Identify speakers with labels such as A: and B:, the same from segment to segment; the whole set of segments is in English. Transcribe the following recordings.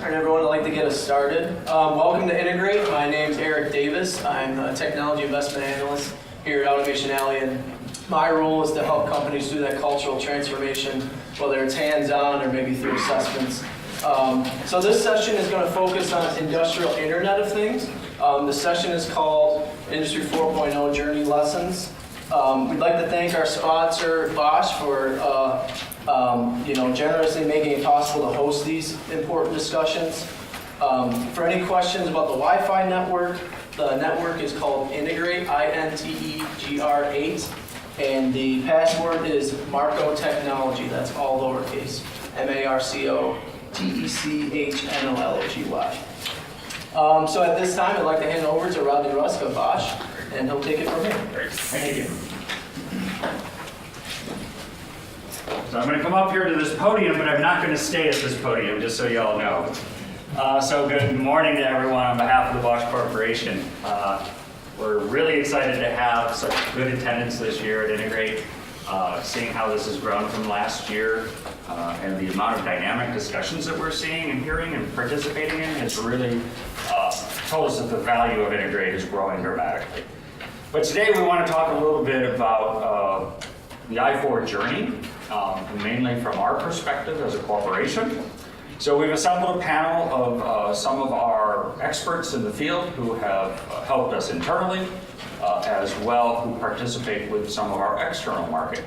A: All right, everyone, I'd like to get us started. Welcome to Integr8. My name's Eric Davis. I'm a technology investment analyst here at Automation Alley, and my role is to help companies do that cultural transformation, whether it's hands-on or maybe through assessments. So this session is going to focus on industrial Internet of Things. The session is called Industry 4.0 Journey Lessons. We'd like to thank our sponsor, Bosch, for generously making it possible to host these important discussions. For any questions about the Wi-Fi network, the network is called Integr8, Integr8, and the password is Marco Technology. That's all lowercase, MARCOTECHNOLOGY. So at this time, I'd like to hand it over to Rodney Rusk of Bosch, and he'll take it from here.
B: Thank you. So I'm going to come up here to this podium, but I'm not going to stay at this podium, just so you all know. So good morning to everyone on behalf of the Bosch Corporation. We're really excited to have such good attendance this year at Integr8, seeing how this has grown from last year, and the amount of dynamic discussions that we're seeing and hearing and participating in has really told us that the value of Integr8 is growing dramatically. But today we want to talk a little bit about the I4 journey, mainly from our perspective as a corporation. So we've assembled a panel of some of our experts in the field who have helped us internally, as well who participate with some of our external market.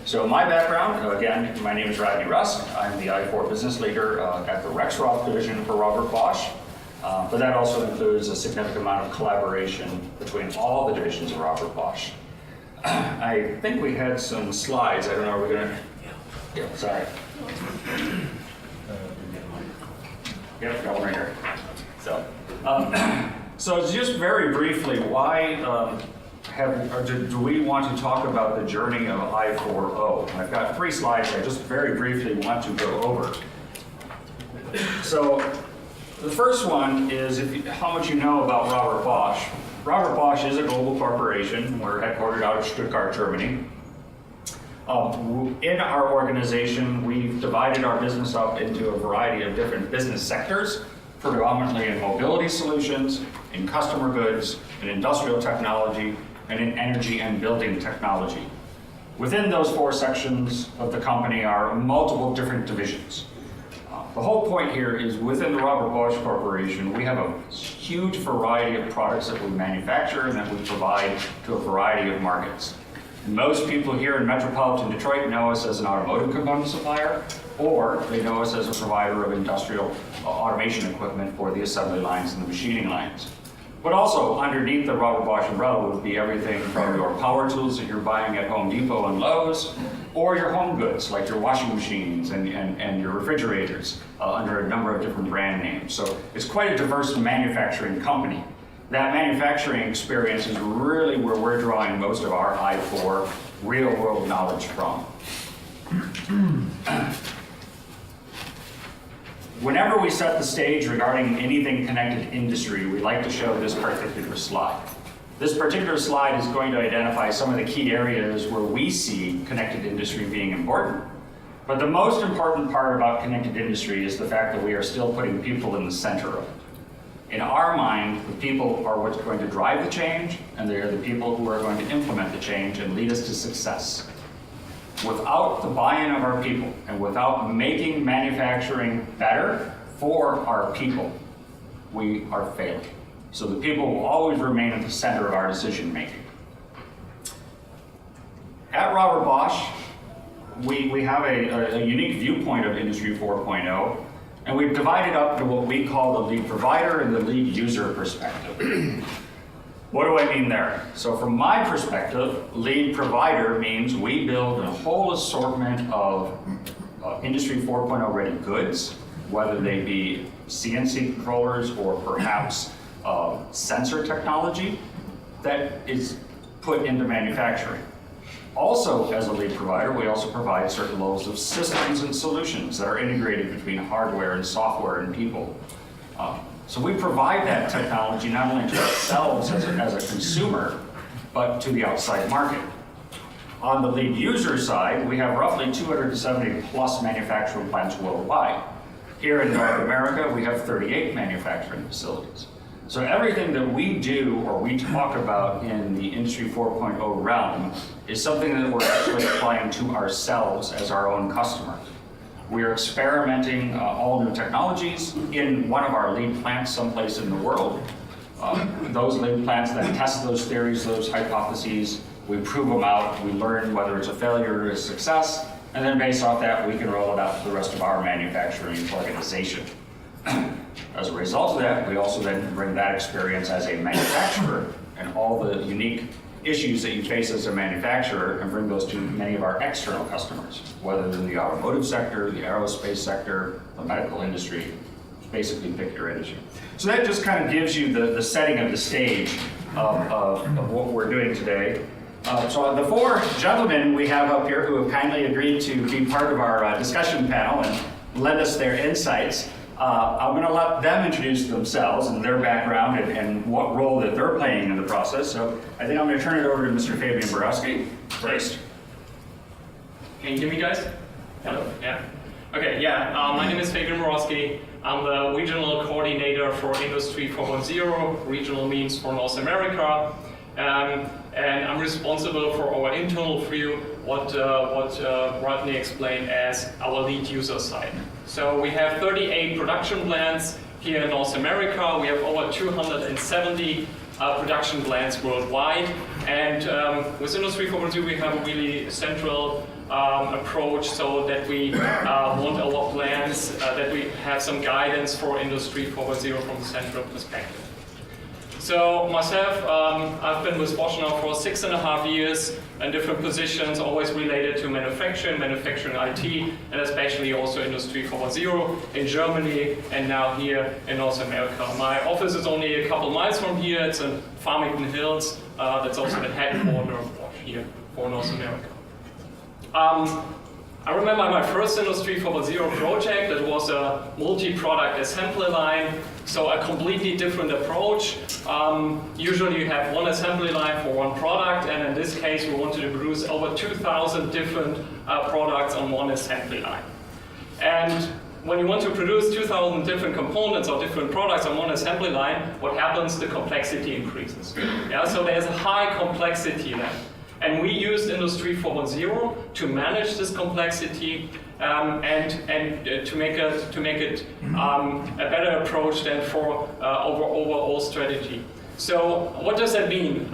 B: So my background, again, my name is Rodney Rusk. I'm the I4 business leader at the Rexroth division for Robert Bosch. But that also includes a significant amount of collaboration between all the divisions of Robert Bosch. I think we had some slides. I don't know, are we going to? Yeah, sorry. Yep, got one right here. So just very briefly, why do we want to talk about the journey of I4O? I've got 3 slides I just very briefly want to go over. So the first one is how much you know about Robert Bosch. Robert Bosch is a global corporation. We're headquartered out of Stuttgart, Germany. In our organization, we've divided our business up into a variety of different business sectors, predominantly in mobility solutions, in customer goods, in industrial technology, and in energy and building technology. Within those 4 sections of the company are multiple different divisions. The whole point here is within the Robert Bosch Corporation, we have a huge variety of products that we manufacture and that we provide to a variety of markets. Most people here in metropolitan Detroit know us as an automotive component supplier, or they know us as a provider of industrial automation equipment for the assembly lines and the machining lines. But also underneath the Robert Bosch umbrella would be everything from your power tools that you're buying at Home Depot and Lowe's, or your home goods like your washing machines and your refrigerators under a number of different brand names. So it's quite a diverse manufacturing company. That manufacturing experience is really where we're drawing most of our I4 real world knowledge from. Whenever we set the stage regarding anything connected industry, we like to show this particular slide. This particular slide is going to identify some of the key areas where we see connected industry being important. But the most important part about connected industry is the fact that we are still putting people in the center of it. In our mind, the people are what's going to drive the change, and they are the people who are going to implement the change and lead us to success. Without the buy-in of our people, and without making manufacturing better for our people, we are failing. So the people will always remain at the center of our decision making. At Robert Bosch, we have a unique viewpoint of Industry 4.0, and we've divided up to what we call the lead provider and the lead user perspective. What do I mean there? So from my perspective, lead provider means we build a whole assortment of Industry 4.0 ready goods, whether they be CNC controllers or perhaps sensor technology that is put into manufacturing. Also, as a lead provider, we also provide certain levels of systems and solutions that are integrated between hardware and software and people. So we provide that technology not only to ourselves as a consumer, but to the outside market. On the lead user side, we have roughly 270 plus manufacturing plants worldwide. Here in North America, we have 38 manufacturing facilities. So everything that we do or we talk about in the Industry 4.0 realm is something that we're actually applying to ourselves as our own customer. We are experimenting all new technologies in one of our lead plants someplace in the world. Those lead plants then test those theories, those hypotheses, we prove them out, we learn whether it's a failure or a success, and then based off that, we can roll it out to the rest of our manufacturing organization. As a result of that, we also then bring that experience as a manufacturer and all the unique issues that you face as a manufacturer and bring those to many of our external customers, whether in the automotive sector, the aerospace sector, the medical industry, basically pick your industry. So that just kind of gives you the setting of the stage of what we're doing today. So the four gentlemen we have up here who have kindly agreed to be part of our discussion panel and lend us their insights. I'm going to let them introduce themselves and their background and what role that they're playing in the process. So I think I'm going to turn it over to Mr. Fabian Borowski first.
C: Can you hear me, guys? Hello? Yeah? Okay, yeah. My name is Fabian Borowski. I'm the regional coordinator for Industry 4.0. Regional means for North America. And I'm responsible for our internal view, what Rodney explained as our lead user side. So we have 38 production plants here in North America. We have over 270 production plants worldwide. And with Industry 4.0, we have a really central approach so that we want our plans, that we have some guidance for Industry 4.0 from a central perspective. So myself, I've been with Bosch now for 6.5 years in different positions, always related to manufacturing IT, and especially also Industry 4.0 in Germany and now here in North America. My office is only a couple miles from here. It's in Farmington Hills. That's also the headquarters of Bosch here for North America. I remember my first Industry 4.0 project. It was a multi-product assembly line, so a completely different approach. Usually you have one assembly line for one product, and in this case we wanted to produce over 2,000 different products on one assembly line. And when you want to produce 2,000 different components or different products on one assembly line, what happens? The complexity increases. Yeah, so there's a high complexity then. And we used Industry 4.0 to manage this complexity and to make it a better approach than for overall strategy. So what does that mean?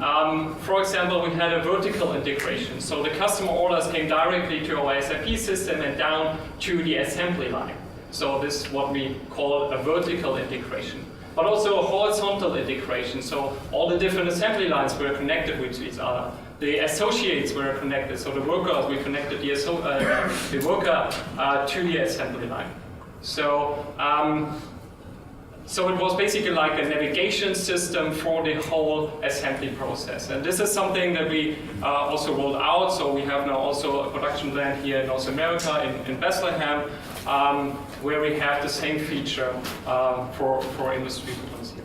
C: For example, we had a vertical integration. So the customer orders came directly to our SAP system and down to the assembly line. So this is what we call a vertical integration. But also a horizontal integration. So all the different assembly lines were connected with each other. The associates were connected, so the workers, we connected the worker to the assembly line. So, so it was basically like a navigation system for the whole assembly process. And this is something that we also rolled out. So we have now also a production plant here in North America, in Bethlehem, where we have the same feature for Industry 4.0.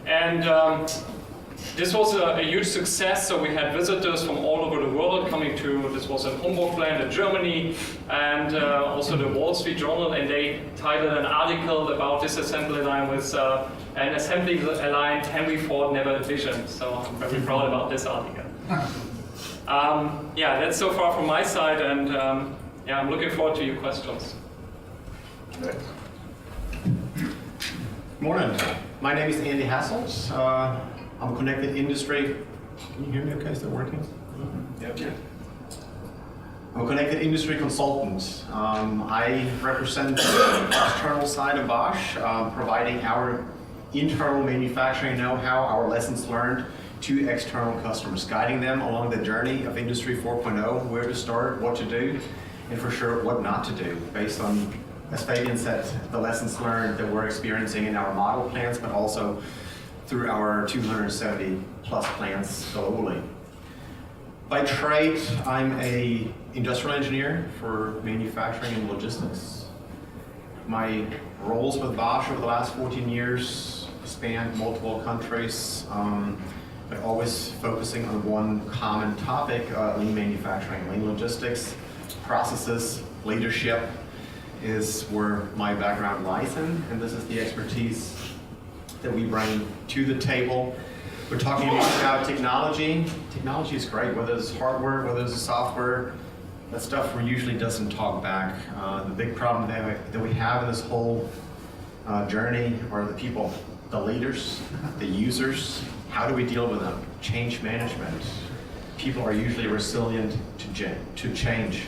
C: And this was a huge success, so we had visitors from all over the world coming to, this was in Hamburg plant in Germany, and also the Wall Street Journal, and they titled an article about this assembly line with an assembly line Henry Ford never envisioned, so I'm very proud about this article. Yeah, that's so far from my side, and yeah, I'm looking forward to your questions.
D: Morning, my name is Andy Hassels. I'm a connected industry. Can you hear me okay? Is that working? Yep. Yeah. I'm a connected industry consultant. I represent the external side of Bosch, providing our internal manufacturing know-how, our lessons learned to external customers, guiding them along the journey of Industry 4.0, where to start, what to do, and for sure what not to do, based on, as Fabian said, the lessons learned that we're experiencing in our model plants, but also through our 270 plus plants globally. By trade, I'm an industrial engineer for manufacturing and logistics. My roles with Bosch over the last 14 years spanned multiple countries, but always focusing on one common topic, lean manufacturing, lean logistics, processes, leadership, is where my background lies in, and this is the expertise that we bring to the table. We're talking about technology. Technology is great, whether it's hardware, whether it's software. That stuff usually doesn't talk back. The big problem that we have in this whole journey are the people, the leaders, the users. How do we deal with them? Change management. People are usually resilient to change.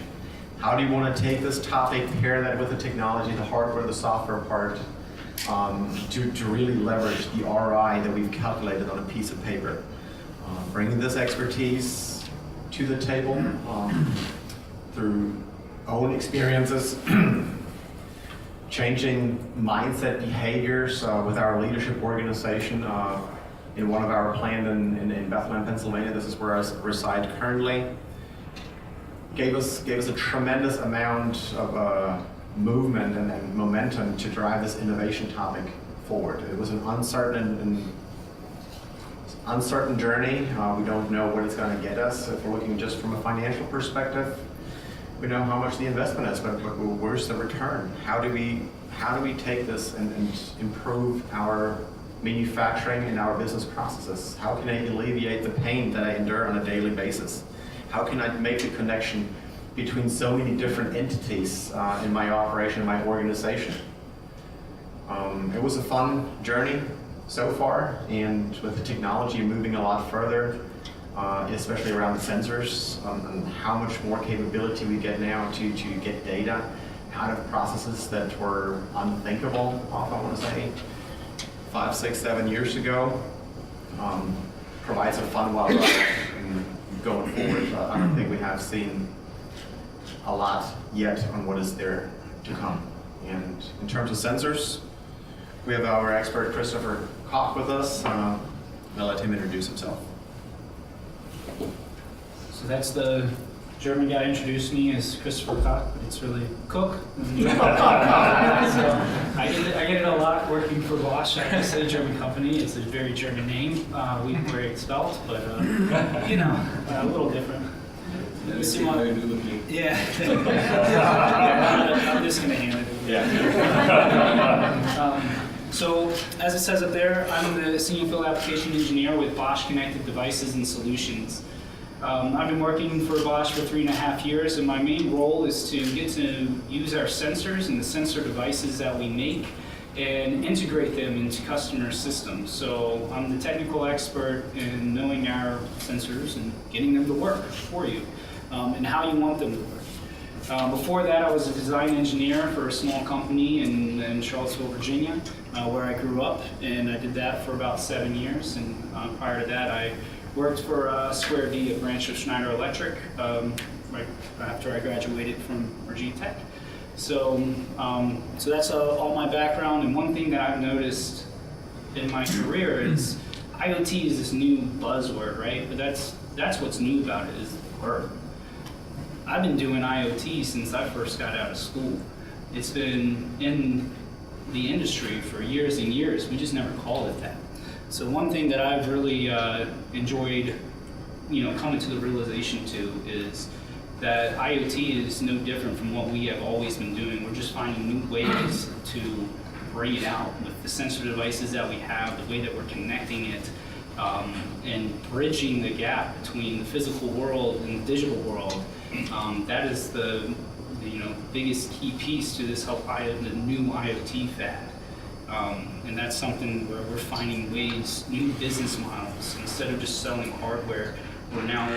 D: How do you want to take this topic, pair that with the technology, the hardware, the software part, to really leverage the ROI that we've calculated on a piece of paper? Bringing this expertise to the table through own experiences, changing mindset behaviors with our leadership organization in one of our plants in Bethlehem, Pennsylvania. This is where I reside currently. Gave us a tremendous amount of movement and momentum to drive this innovation topic forward. It was an uncertain journey. We don't know what it's going to get us. If we're looking just from a financial perspective, we know how much the investment is, but where's the return? How do we take this and improve our manufacturing and our business processes? How can I alleviate the pain that I endure on a daily basis? How can I make the connection between so many different entities in my operation, in my organization? It was a fun journey so far, and with the technology moving a lot further, especially around the sensors, and how much more capability we get now to get data out of processes that were unthinkable, I want to say, 5, 6, 7 years ago, provides a fun wild ride going forward. I don't think we have seen a lot yet on what is there to come. And in terms of sensors, we have our expert Christopher Koch with us. I'll let him introduce himself.
E: So that's the German guy introduced me as Christopher Koch, but it's really Cook. So I get it a lot working for Bosch. It's a German company. It's a very German name. We where it's spelled, but a little different. Yeah. I'm just gonna hand it.
D: Yeah.
E: So, as it says up there, I'm the Senior Field Application Engineer with Bosch Connected Devices and Solutions. I've been working for Bosch for 3.5 years, and my main role is to get to use our sensors and the sensor devices that we make and integrate them into customer systems. So I'm the technical expert in knowing our sensors and getting them to work for you, and how you want them to work. Before that, I was a design engineer for a small company in Charlottesville, Virginia, where I grew up, and I did that for about 7 years. And prior to that, I worked for Square D, a branch of Schneider Electric, right after I graduated from Virginia Tech. So that's all my background. And one thing that I've noticed in my career is IoT is this new buzzword, right? But that's what's new about it is the word. I've been doing IoT since I first got out of school. It's been in the industry for years and years. We just never called it that. So one thing that I've really enjoyed, coming to the realization to is that IoT is no different from what we have always been doing. We're just finding new ways to bring it out with the sensor devices that we have, the way that we're connecting it, and bridging the gap between the physical world and the digital world. That is the biggest key piece to this the new IoT fad. And that's something where we're finding ways, new business models. Instead of just selling hardware, we're now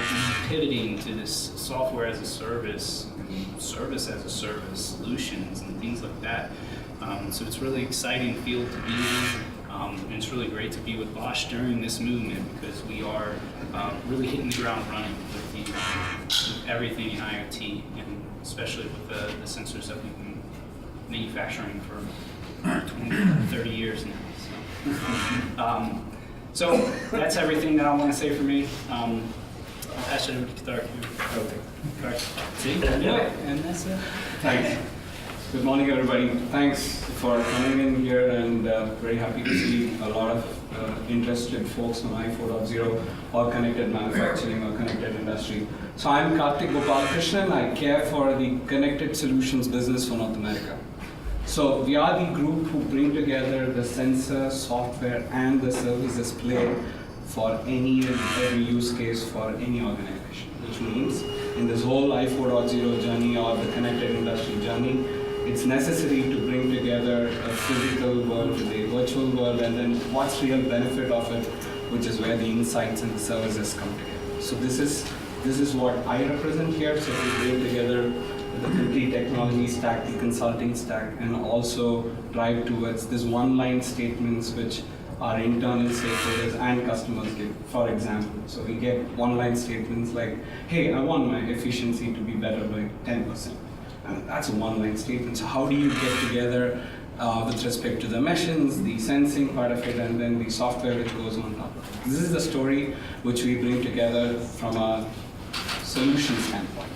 E: pivoting to this software as a service, and service as a service solutions, and things like that. So it's a really exciting field to be in. And it's really great to be with Bosch during this movement because we are really hitting the ground running with everything in IoT, and especially with the sensors that we've been manufacturing for 20, 30 years now. So that's everything that I want to say for me. I'll pass it over to Tarek. Okay. See, and that's it.
F: Thanks. Good morning, everybody. Thanks for coming in here, and very happy to see a lot of interested folks on I4.0 or connected manufacturing or connected industry. So I'm Karthik Gopalakrishnan. I care for the connected solutions business for North America. So we are the group who bring together the sensor, software, and the services play for any and every use case for any organization, which means in this whole I 4.0 journey or the connected industry journey, it's necessary to bring together a physical world with a virtual world, and then what's real benefit of it, which is where the insights and the services come together. So this is what I represent here. So we bring together the complete technology stack, the consulting stack, and also drive towards this one-line statements which our internal stakeholders and customers give. For example, so we get one-line statements like, hey, I want my efficiency to be better by 10%. And that's a one-line statement. So how do you get together with respect to the machines, the sensing part of it, and then the software which goes on top of it? This is the story which we bring together from a solution standpoint.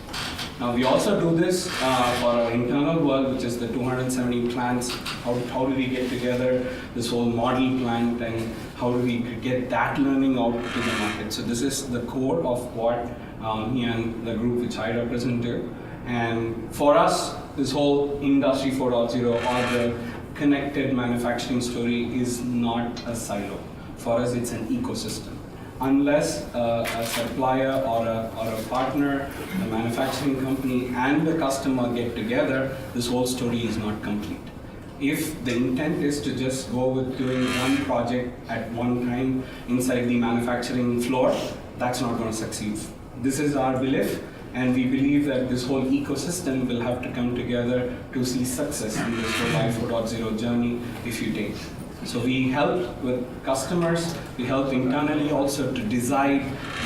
F: Now we also do this for our internal world, which is the 270 plants. How do we get together this whole model plant, and how do we get that learning out to the market? So this is the core of what me and the group which I represent do. And for us, this whole Industry 4.0 or the connected manufacturing story is not a silo. For us, it's an ecosystem. Unless a supplier or a partner, a manufacturing company, and the customer get together, this whole story is not complete. If the intent is to just go with doing one project at one time inside the manufacturing floor, that's not going to succeed. This is our belief, and we believe that this whole ecosystem will have to come together to see success in this whole I 4.0 journey if you take. So we help with customers, we help internally also to decide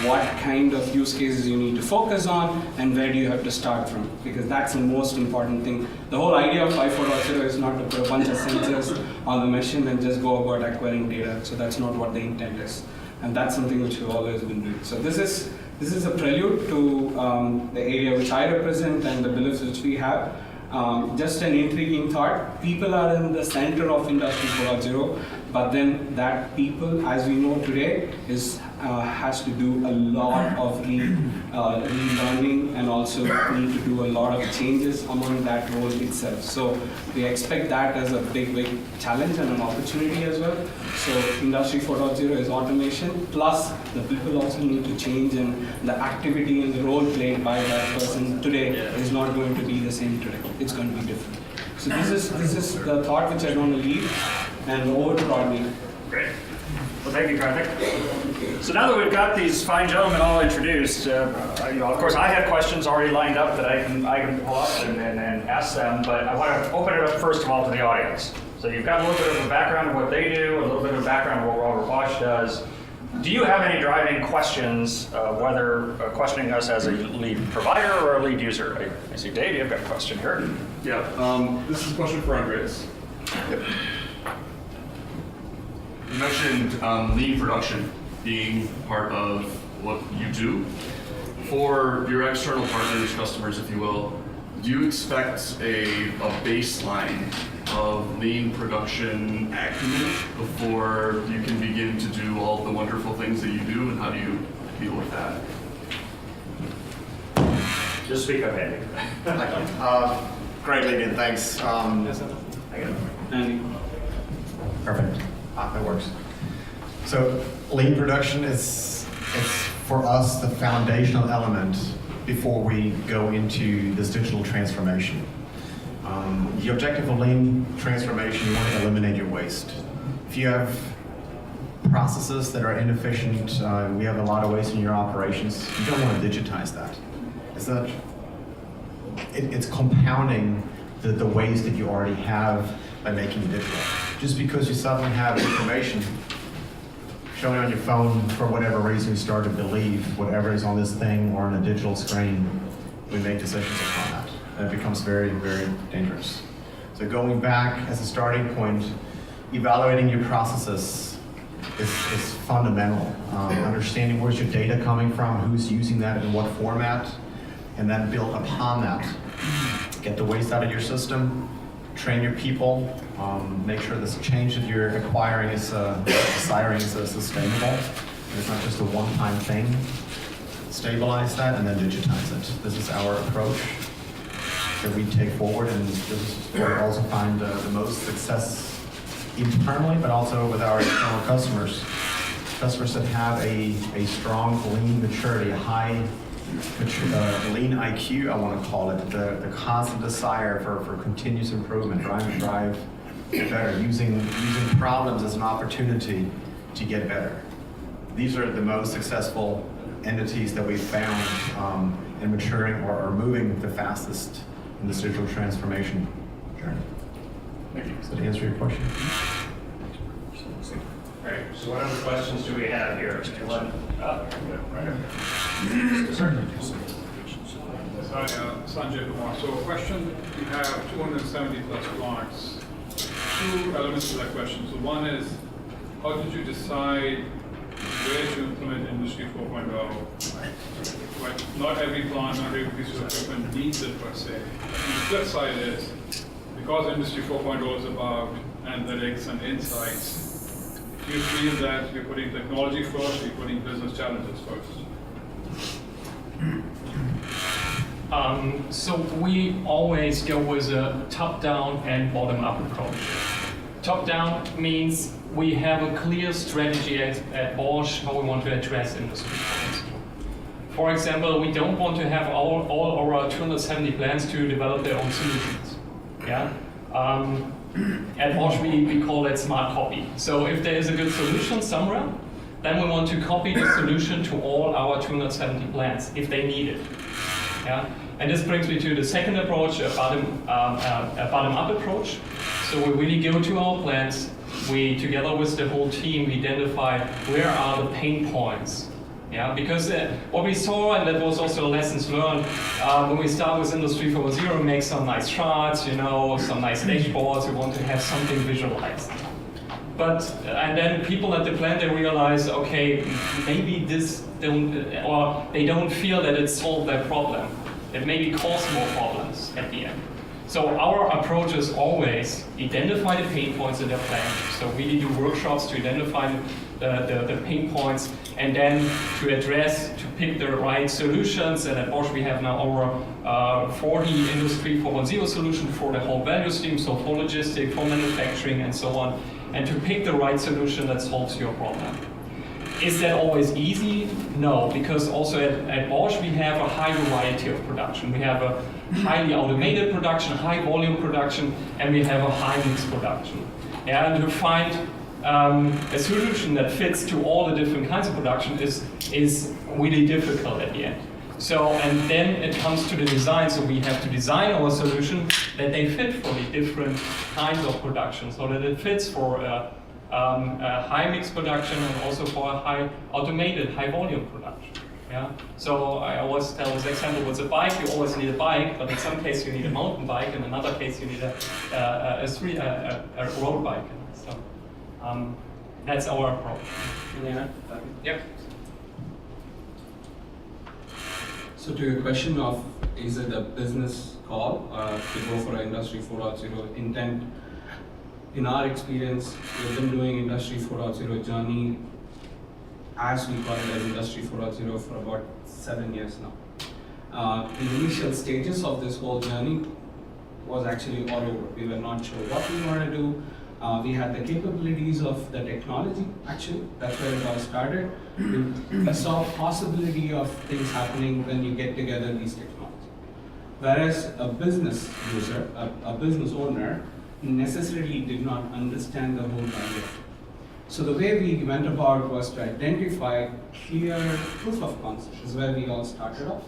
F: what kind of use cases you need to focus on and where do you have to start from, because that's the most important thing. The whole idea of I 4.0 is not to put a bunch of sensors on the machine and just go about acquiring data. So that's not what the intent is. And that's something which we've always been doing. So this is a prelude to the area which I represent and the beliefs which we have. Just an intriguing thought, people are in the center of Industry 4.0, but then that people, as we know today, has to do a lot of relearning and also need to do a lot of changes among that role itself. So we expect that as a big challenge and an opportunity as well. So Industry 4.0 is automation, plus the people also need to change, and the activity and the role played by that person today is not going to be the same today. It's going to be different. So this is the thought which I want to leave, and over to Rodney.
B: Great. Well, thank you, Karthik. So now that we've got these fine gentlemen all introduced, of course, I had questions already lined up that I can pull up and ask them, but I want to open it up first of all to the audience. So you've got a little bit of a background of what they do, a little bit of a background of what Robert Bosch does. Do you have any driving questions, whether questioning us as a lead provider or a lead user? I see Dave, you've got a question here.
G: Yeah, this is a question for Andreas.
D: Yep.
G: You mentioned lean production being part of what you do. For your external partners, customers, if you will, do you expect a baseline of lean production acumen before you can begin to do all the wonderful things that you do, and how do you deal with that?
B: Just speak up, Andy.
D: Great lead in, thanks.
F: Andy.
D: Perfect. That works. So lean production it's for us the foundational element before we go into this digital transformation. The objective of lean transformation, you want to eliminate your waste. If you have processes that are inefficient, we have a lot of waste in your operations, you don't want to digitize that. It's compounding the waste that you already have by making it digital. Just because you suddenly have information showing on your phone for whatever reason, you start to believe whatever is on this thing or on a digital screen, we make decisions upon that. And it becomes very, very dangerous. So going back as a starting point, evaluating your processes is fundamental. Understanding where's your data coming from, who's using that in what format, and then build upon that. Get the waste out of your system, train your people, make sure this change that you're acquiring is sustainable. And it's not just a one-time thing. Stabilize that and then digitize it. This is our approach. that we take forward, and this is where we also find the most success internally, but also with our external customers. Customers that have a strong lean maturity, a high lean IQ, I want to call it, the constant desire for continuous improvement, drive better, using problems as an opportunity to get better. These are the most successful entities that we've found in maturing or moving the fastest in this digital transformation journey.
G: Thank you.
D: So to answer your question.
B: All right, so what other questions do we have here?
H: Hi, Sanjay Kumar. So a question, you have 270 plus plants. Two elements to that question. So one is, how did you decide where to implement Industry 4.0? Right? Not every plant, not every piece of equipment needs it per se. And the flip side is, because Industry 4.0 is about analytics and insights, do you feel that you're putting technology first, or you're putting business challenges first?
C: So we always go with a top-down and bottom-up approach. Top-down means we have a clear strategy at Bosch how we want to address industry problems. For example, we don't want to have all our 270 plants to develop their own solutions. Yeah. At Bosch, we call it smart copy. So if there is a good solution somewhere, then we want to copy the solution to all our 270 plants if they need it. Yeah? And this brings me to the second approach, a bottom-up approach. So we really go to our plants. We, together with the whole team, identify where are the pain points. Yeah, because what we saw, and that was also lessons learned, when we start with Industry 4.0, make some nice charts, some nice dashboards, we want to have something visualized. And then people at the plant, they realize, okay, maybe they don't feel that it solved their problem. It maybe caused more problems at the end. So our approach is always identify the pain points in their plant. So we do workshops to identify the pain points, and then to pick the right solutions. And at Bosch we have now over 40 Industry 4.0 solutions for the whole value stream, so for logistics, for manufacturing, and so on, and to pick the right solution that solves your problem. Is that always easy? No, because also at Bosch we have a high variety of production. We have a highly automated production, high volume production, and we have a high mix production. Yeah, and to find a solution that fits to all the different kinds of production is really difficult at the end. So, and then it comes to the design. So we have to design our solution that they fit for the different kinds of production, so that it fits for a high mix production and also for a high automated, high volume production. Yeah. So I always tell this example with a bike. You always need a bike, but in some cases you need a mountain bike, and in another case you need a road bike. So that's our approach.
F: Yeah.
C: Yep.
F: So to your question of is it a business call to go for an Industry 4.0 intent, in our experience, we've been doing Industry 4.0 journey, as we call it as Industry 4.0, for about 7 years now. The initial stages of this whole journey was actually all over. We were not sure what we wanted to do. We had the capabilities of the technology, actually. That's where it all started. We saw possibility of things happening when you get together these technologies. Whereas a business user, a business owner, necessarily did not understand the whole value. So the way we went about was to identify clear proof of concept, is where we all started off.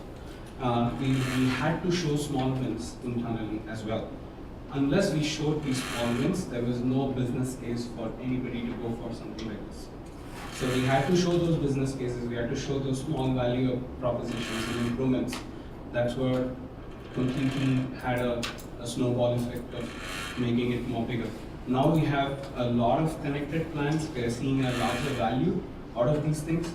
F: We had to show small wins internally as well. Unless we showed these small wins, there was no business case for anybody to go for something like this. So we had to show those business cases, we had to show those small value propositions and improvements. That's where completely had a snowball effect of making it more bigger. Now we have a lot of connected plants. We are seeing a larger value out of these things.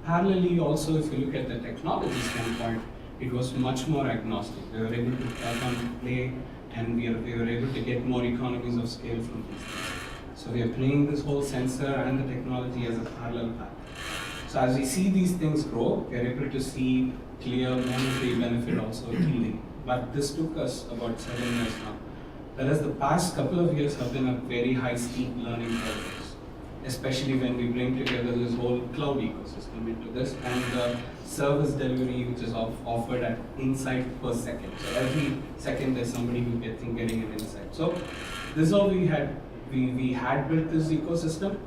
F: Parallelly, also, if you look at the technology standpoint, it was much more agnostic. We were able to plug and play, and we were able to get more economies of scale from these things. So we are playing this whole sensor and the technology as a parallel path. So as we see these things grow, we are able to see clear monetary benefit also yielding but this took us about 7 years now. Whereas the past couple of years have been a very high steep learning curve, especially when we bring together this whole cloud ecosystem into this and the service delivery which is offered at insight per second. So every second there's somebody who getting an insight. So this is all we had built this ecosystem.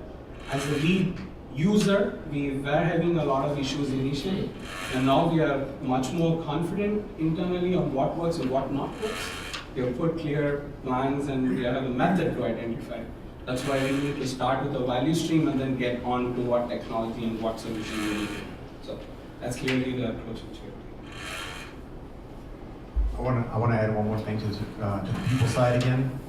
F: As a lead user, we were having a lot of issues initially, and now we are much more confident internally on what works and what not works. We have put clear plans and we have a method to identify. That's why we need to start with the value stream and then get on to what technology and what solution we need. So that's clearly the approach which we are taking.
D: I want to add one more thing to the people side again.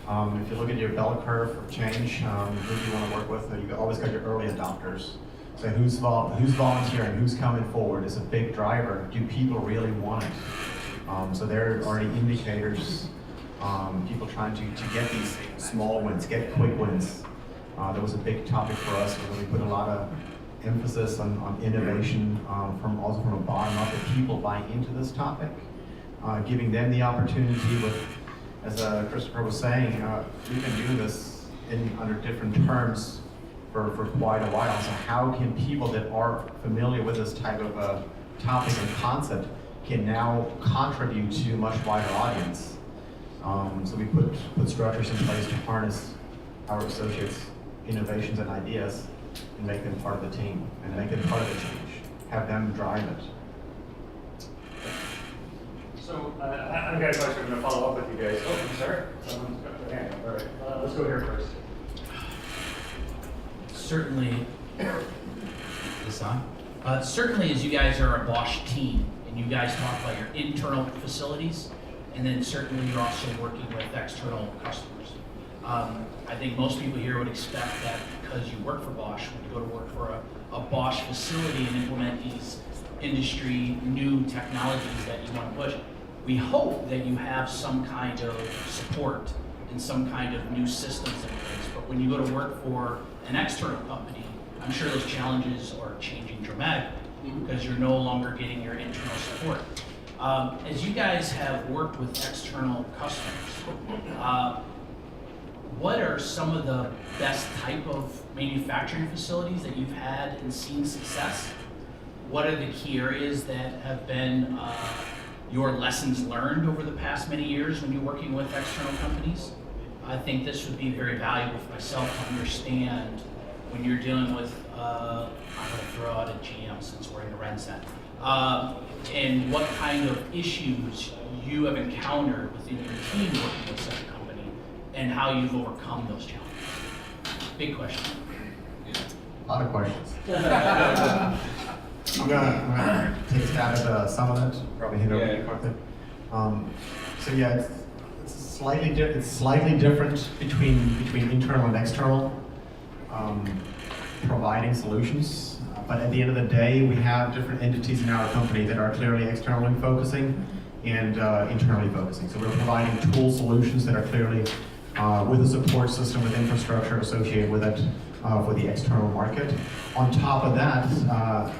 D: If you look at your bell curve of change, who do you want to work with? You've always got your early adopters. So who's volunteering, who's coming forward is a big driver. Do people really want it? So there are already indicators, people trying to get these small wins, get quick wins. That was a big topic for us, where we put a lot of emphasis on innovation from a bottom up, that people buy into this topic, giving them the opportunity with, as Christopher was saying, we've been doing this under different terms for quite a while. So how can people that are familiar with this type of topic and concept can now contribute to a much wider audience? So we put structures in place to harness our associates' innovations and ideas and make them part of the team and make them part of the change. Have them drive it.
B: So I've got a question. I'm going to follow up with you guys. Oh, sir. Someone's got their hand up. All right. Let's go here first.
I: Certainly, certainly as you guys are a Bosch team, and you guys talk about your internal facilities, and then certainly you're also working with external customers. I think most people here would expect that because you work for Bosch, when you go to work for a Bosch facility and implement these industry new technologies that you want to push, we hope that you have some kind of support and some kind of new systems in place. But when you go to work for an external company, I'm sure those challenges are changing dramatically because you're no longer getting your internal support. As you guys have worked with external customers, what are some of the best type of manufacturing facilities that you've had and seen success? What are the key areas that have been your lessons learned over the past many years when you're working with external companies? I think this would be very valuable for myself to understand when you're dealing with, I'm going to throw out a GM since we're in a Renset, and what kind of issues you have encountered within your team working with such a company and how you've overcome those challenges. Big question.
D: A lot of questions. I'm gonna take a stab at some of it, probably hit over the carpet. So yeah, it's slightly different between internal and external providing solutions. But at the end of the day, we have different entities in our company that are clearly externally focusing and internally focusing. So we're providing tool solutions that are clearly with a support system with infrastructure associated with it for the external market. On top of that,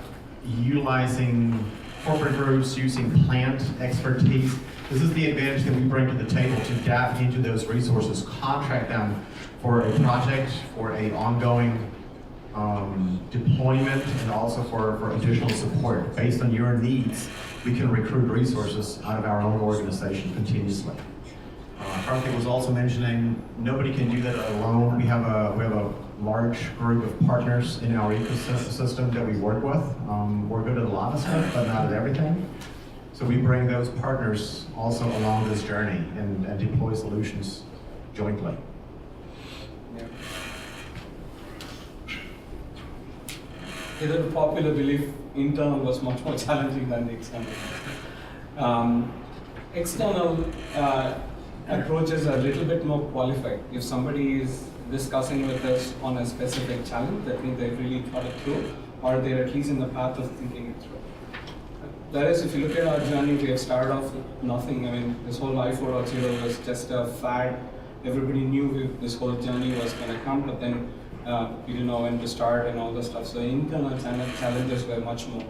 D: utilizing corporate groups, using plant expertise. This is the advantage that we bring to the table to tap into those resources, contract them for a project, for a ongoing deployment, and also for additional support. Based on your needs, we can recruit resources out of our own organization continuously. Karthik was also mentioning nobody can do that alone. We have a large group of partners in our ecosystem that we work with. We're good at a lot of stuff, but not at everything. So we bring those partners also along this journey and deploy solutions jointly.
F: Yeah. Either the popular belief, internal was much more challenging than the external. External approaches are a little bit more qualified. If somebody is discussing with us on a specific challenge, that means they've really thought it through, or they're at least in the path of thinking it through. Whereas if you look at our journey, we have started off with nothing. I mean, this whole i4.0 was just a fad. Everybody knew this whole journey was going to come, but then we didn't know when to start and all the stuff. So internal challenges were much more.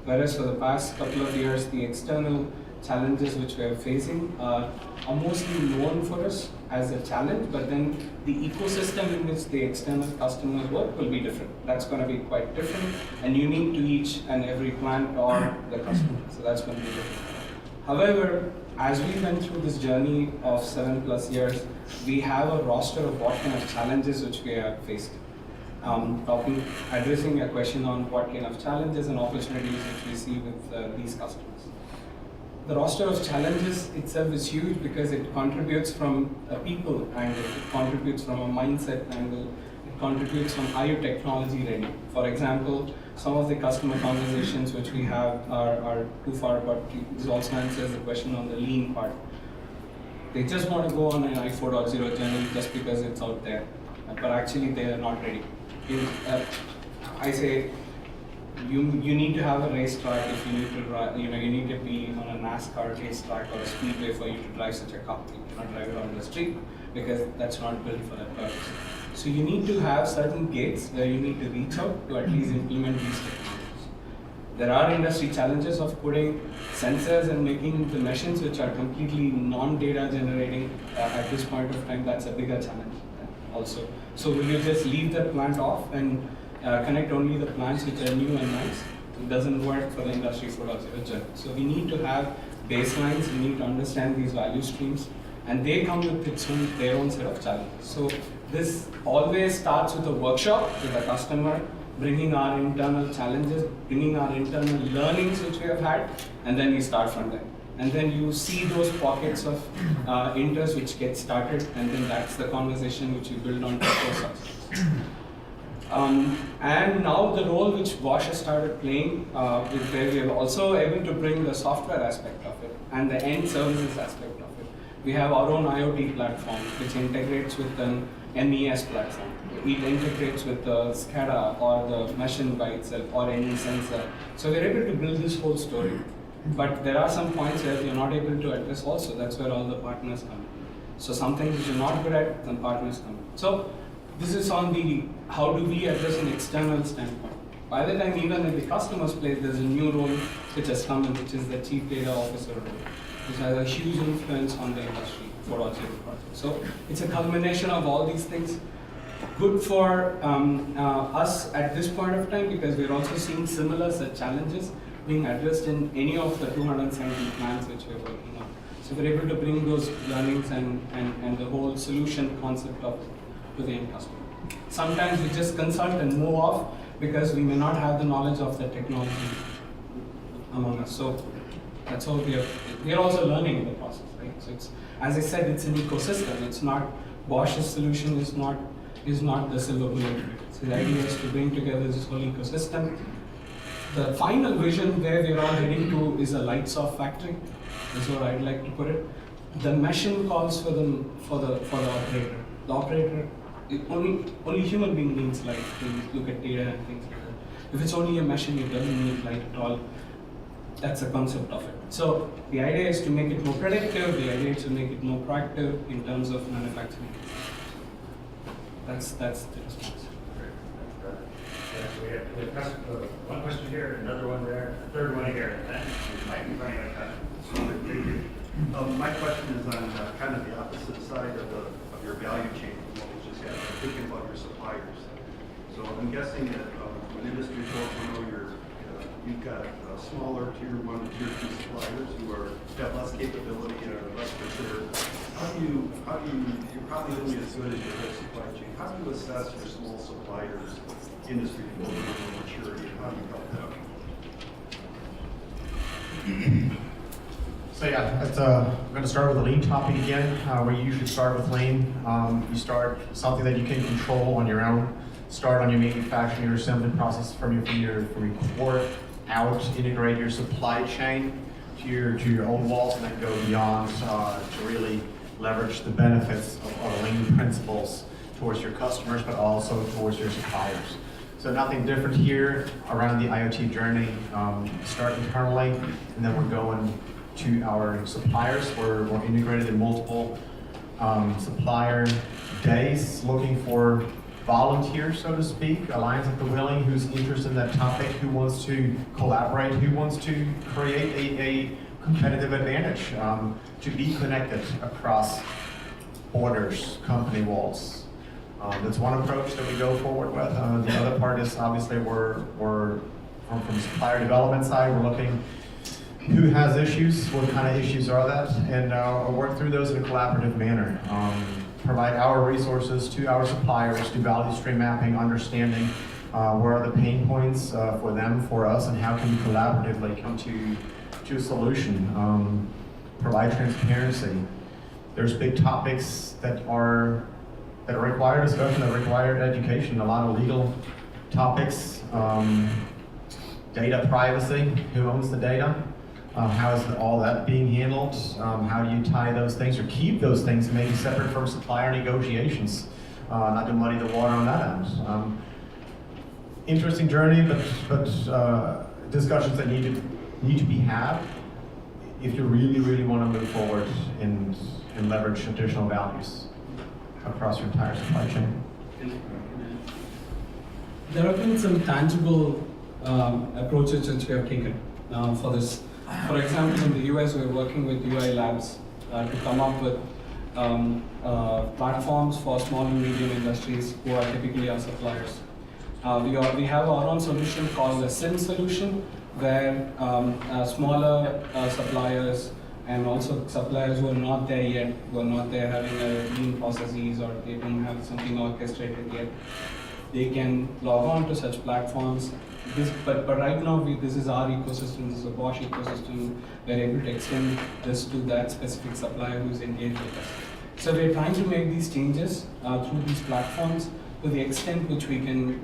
F: Whereas for the past couple of years, the external challenges which we are facing are mostly known for us as a challenge, but then the ecosystem in which the external customers work will be different. That's going to be quite different and unique to each and every plant or the customer. So that's going to be different. However, as we went through this journey of 7+ years, we have a roster of what kind of challenges which we have faced. Addressing a question on what kind of challenges and opportunities which we see with these customers. The roster of challenges itself is huge because it contributes from a people angle, it contributes from a mindset angle, it contributes from are you technology ready. For example, some of the customer conversations which we have are too far, but this also answers the question on the lean part. They just want to go on an i4.0 journey just because it's out there, but actually they are not ready. I say you need to have a racetrack if you need to you need to be on a NASCAR racetrack or a speedway for you to drive such a car. You cannot drive it on the street because that's not built for that purpose. So you need to have certain gates where you need to reach out to at least implement these technologies. There are industry challenges of putting sensors and making the machines which are completely non-data generating at this point of time. That's a bigger challenge also. So will you just leave the plant off and connect only the plants which are new and nice? It doesn't work for the industry 4.0 journey. So we need to have baselines, we need to understand these value streams, and they come with their own set of challenges. So this always starts with a workshop with the customer, bringing our internal challenges, bringing our internal learnings which we have had, and then we start from there. And then you see those pockets of interest which get started, and then that's the conversation which you build on top of success. And now the role which Bosch has started playing, where we are also able to bring the software aspect of it and the end services aspect of it. We have our own IoT platform which integrates with an MES platform. It integrates with the SCADA or the machine by itself or any sensor. So we're able to build this whole story. But there are some points where we're not able to address also. That's where all the partners come in. So some things which you're not good at, then partners come in. So this is on the how do we address an external standpoint. By the time even in the customer's place, there's a new role which has come in, which is the Chief Data Officer role, which has a huge influence on the industry for all project. So it's a culmination of all these things. Good for us at this point of time because we're also seeing similar challenges being addressed in any of the 270 plants which we're working on. So we're able to bring those learnings and the whole solution concept of to the end customer. Sometimes we just consult and move off because we may not have the knowledge of the technology among us. So that's how we are also learning in the process, right? So it's, as I said, it's an ecosystem. It's not Bosch's solution is not the silver bullet. So the idea is to bring together this whole ecosystem. The final vision where we're all heading to is a lights-off factory. That's what I'd like to put it. The machine calls for the operator. The operator, only human being needs light to look at data and things like that. If it's only a machine, it doesn't need light at all. That's the concept of it. So the idea is to make it more predictive. The idea is to make it more proactive in terms of manufacturing. That's the response.
B: We have one question here, another one there, a third one here. Might be running out of time.
J: Thank you. My question is on kind of the opposite side of your value chain from what we just had. I'm thinking about your suppliers. So I'm guessing that when Industry 4.0, you've got smaller tier 1 to tier 2 suppliers who have less capability and are less considered. How do you, you're probably only as good as your whole supply chain. How do you assess your small suppliers' Industry 4.0 maturity, and how do you help them?
D: So yeah, I'm going to start with a lean topic again, where you usually start with lean. You start something that you can control on your own. Start on your manufacturing, your assembly process from your core out. Integrate your supply chain to your own walls, and then go beyond to really leverage the benefits of lean principles towards your customers, but also towards your suppliers. So nothing different here around the IoT journey. Start internally, and then we're going to our suppliers. We're integrated in multiple supplier days, looking for volunteers, so to speak, Alliance of the Willing, who's interested in that topic, who wants to collaborate, who wants to create a competitive advantage to be connected across borders, company walls. That's one approach that we go forward with. The other part is obviously we're from the supplier development side, we're looking who has issues, what kind of issues are that, and work through those in a collaborative manner. Provide our resources to our suppliers, do value stream mapping, understanding where are the pain points for them, for us, and how can we collaboratively come to a solution. Provide transparency. There's big topics that require discussion, that require education, a lot of legal topics, data privacy, who owns the data, how is all that being handled, how do you tie those things or keep those things maybe separate from supplier negotiations, not to muddy the water on that end. Interesting journey, but discussions that need to be had if you really want to move forward and leverage additional values across your entire supply chain.
F: There have been some tangible approaches which we have taken for this. For example, in the US, we're working with UI Labs to come up with platforms for small and medium industries who are typically our suppliers. We have our own solution called the SIM solution, where smaller suppliers and also suppliers who are not there yet, who are not there having lean processes or they don't have something orchestrated yet, they can log on to such platforms. But right now, this is our ecosystem, this is a Bosch ecosystem. We're able to extend this to that specific supplier who's engaged with us. So we're trying to make these changes through these platforms to the extent which we can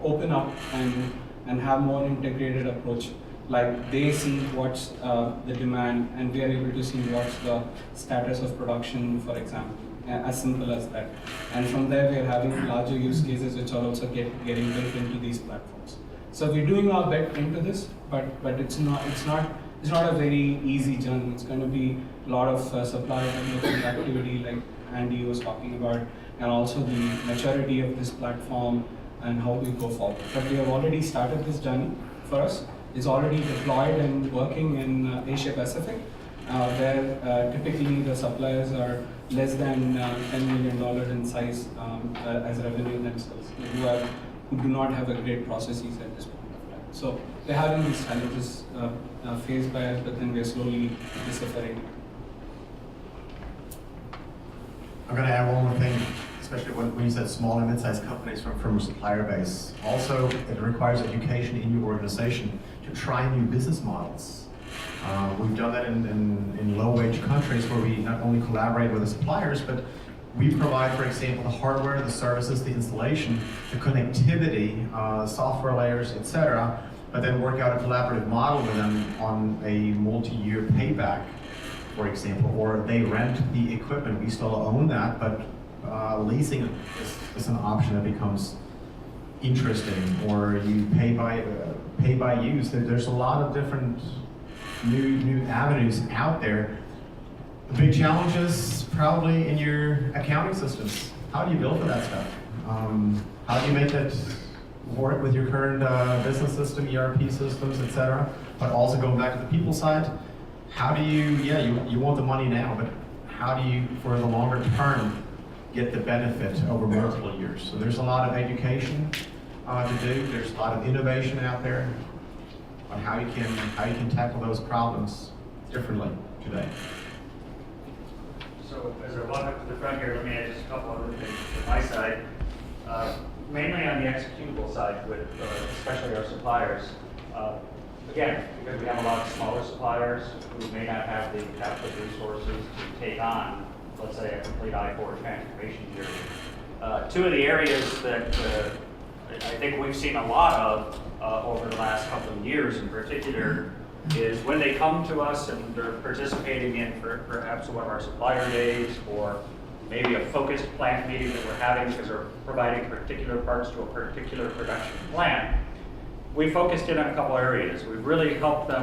F: open up and have more integrated approach. Like they see what's the demand and we are able to see what's the status of production, for example, as simple as that. And from there we are having larger use cases which are also getting built into these platforms. So we're doing our bet into this, but it's not a very easy journey. It's going to be a lot of supply development activity like Andy was talking about, and also the maturity of this platform and how we go forward. But we have already started this journey for us. It's already deployed and working in Asia Pacific, where typically the suppliers are less than $10 million in size as revenue themselves, who do not have a great processes at this point of time. So we're having these challenges faced by us, but then we're slowly deciphering.
D: I'm going to add one more thing, especially when you said small and mid-sized companies from a supplier base. Also, it requires education in your organization to try new business models. We've done that in low-wage countries where we not only collaborate with the suppliers, but we provide, for example, the hardware, the services, the installation, the connectivity, software layers, etc., but then work out a collaborative model with them on a multi-year payback, for example, or they rent the equipment. We still own that, but leasing is an option that becomes interesting, or you pay by use. There's a lot of different new avenues out there. The big challenge is probably in your accounting systems. How do you build for that stuff? How do you make that work with your current business system, ERP systems, etc.? But also going back to the people side, how do you, you want the money now, but how do you, for the longer term, get the benefit over multiple years? So there's a lot of education to do. There's a lot of innovation out there on how you can tackle those problems differently today.
B: So as I walk up to the front here, let me add just a couple other things from my side. Mainly on the executable side, with especially our suppliers. Again, because we have a lot of smaller suppliers who may not have the capital resources to take on, let's say, a complete I-4 transformation journey. Two of the areas that I think we've seen a lot of over the last couple of years in particular is when they come to us and they're participating in perhaps one of our supplier days or maybe a focused plant meeting that we're having because we're providing particular parts to a particular production plant. We focused in on a couple areas. We've really helped them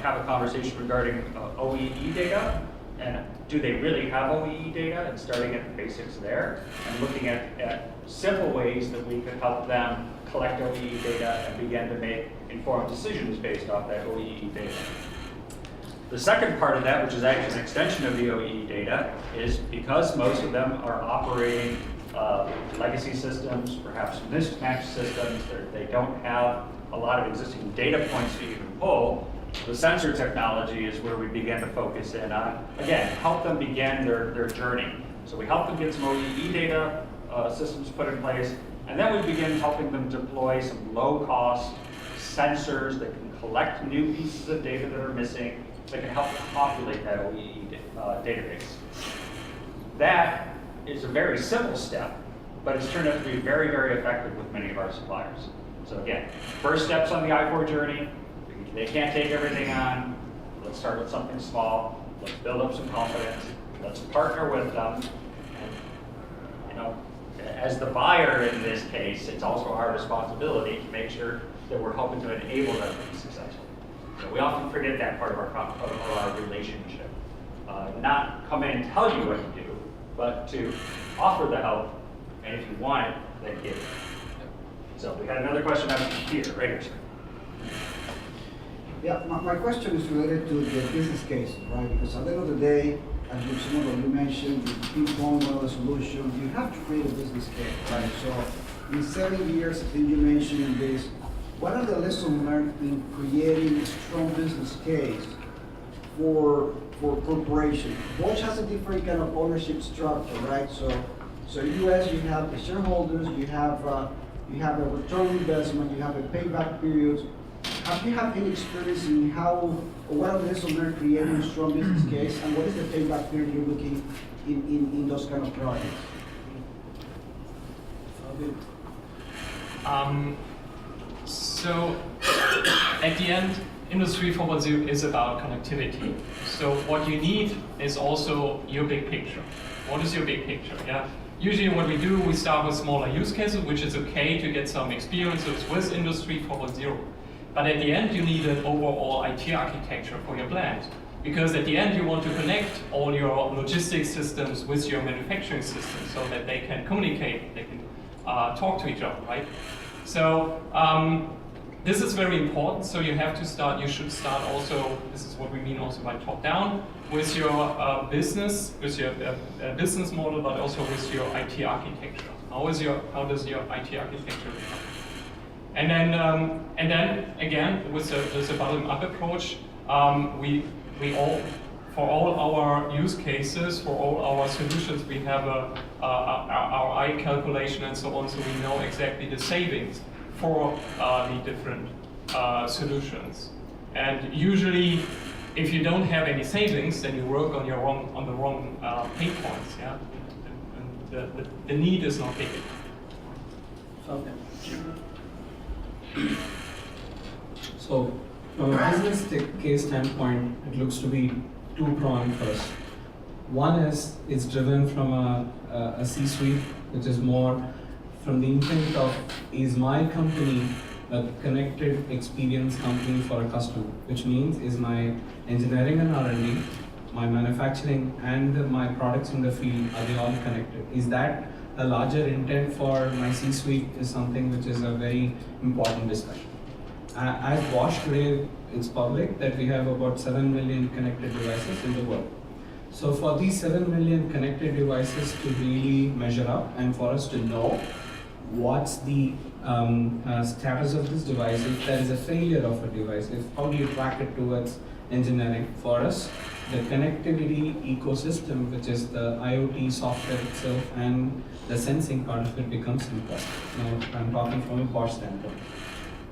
B: have a conversation regarding OEE data, and do they really have OEE data, and starting at the basics there, and looking at simple ways that we could help them collect OEE data and begin to make informed decisions based off that OEE data. The second part of that, which is actually an extension of the OEE data, is because most of them are operating legacy systems, perhaps mismatched systems, they don't have a lot of existing data points that you can pull. The sensor technology is where we begin to focus in on, again, help them begin their journey. So we help them get some OEE data systems put in place, and then we begin helping them deploy some low-cost sensors that can collect new pieces of data that are missing, that can help populate that OEE database. That is a very simple step, but it's turned out to be very, very effective with many of our suppliers. So again, first steps on the I4 journey, they can't take everything on. Let's start with something small. Let's build up some confidence. Let's partner with them. And, you know, as the buyer in this case, it's also our responsibility to make sure that we're helping to enable them to be successful. So we often forget that part of our relationship. Not come in and tell you what to do, but to offer the help, and if you want it, then give it. So we had another question up here, right here, sir.
K: Yeah, my question is related to the business case, right? Because at the end of the day, as you mentioned, the pinpoint one of the solutions, you have to create a business case, right? So in 7 years, I think you mentioned in this, what are the lessons learned in creating a strong business case for corporation? Bosch has a different kind of ownership structure, right? So US, you have the shareholders, you have a return on investment, you have a payback period. Have you had any experience in how, or what are the lessons learned creating a strong business case, and what is the payback period you're looking in those kind of projects?
C: So at the end, Industry 4.0 is about connectivity. So what you need is also your big picture. What is your big picture? Yeah. Usually what we do, we start with smaller use cases, which is okay to get some experiences with Industry 4.0. But at the end, you need an overall IT architecture for your plant. Because at the end, you want to connect all your logistics systems with your manufacturing systems so that they can communicate, they can talk to each other, right? So this is very important. So you have to start, you should start also, this is what we mean also by top down, with your business, with your business model, but also with your IT architecture. How does your IT architecture become? And then again, with the bottom-up approach, we all, for all our use cases, for all our solutions, we have our I calculation and so on, so we know exactly the savings for the different solutions. And usually, if you don't have any savings, then you work on the wrong pain points. Yeah, and the need is not big enough.
F: So, from a business case standpoint, it looks to be two-pronged for us. One is it's driven from a C-suite, which is more from the intent of, is my company a connected experience company for a customer? Which means, is my engineering and R&D, my manufacturing, and my products in the field, are they all connected? Is that a larger intent for my C-suite is something which is a very important discussion. As Bosch today, it's public that we have about 7 million connected devices in the world. So for these 7 million connected devices to really measure up and for us to know what's the status of this device, if there is a failure of a device, how do you track it towards engineering? For us, the connectivity ecosystem, which is the IoT software itself and the sensing part of it, becomes important. Now, I'm talking from a Bosch standpoint.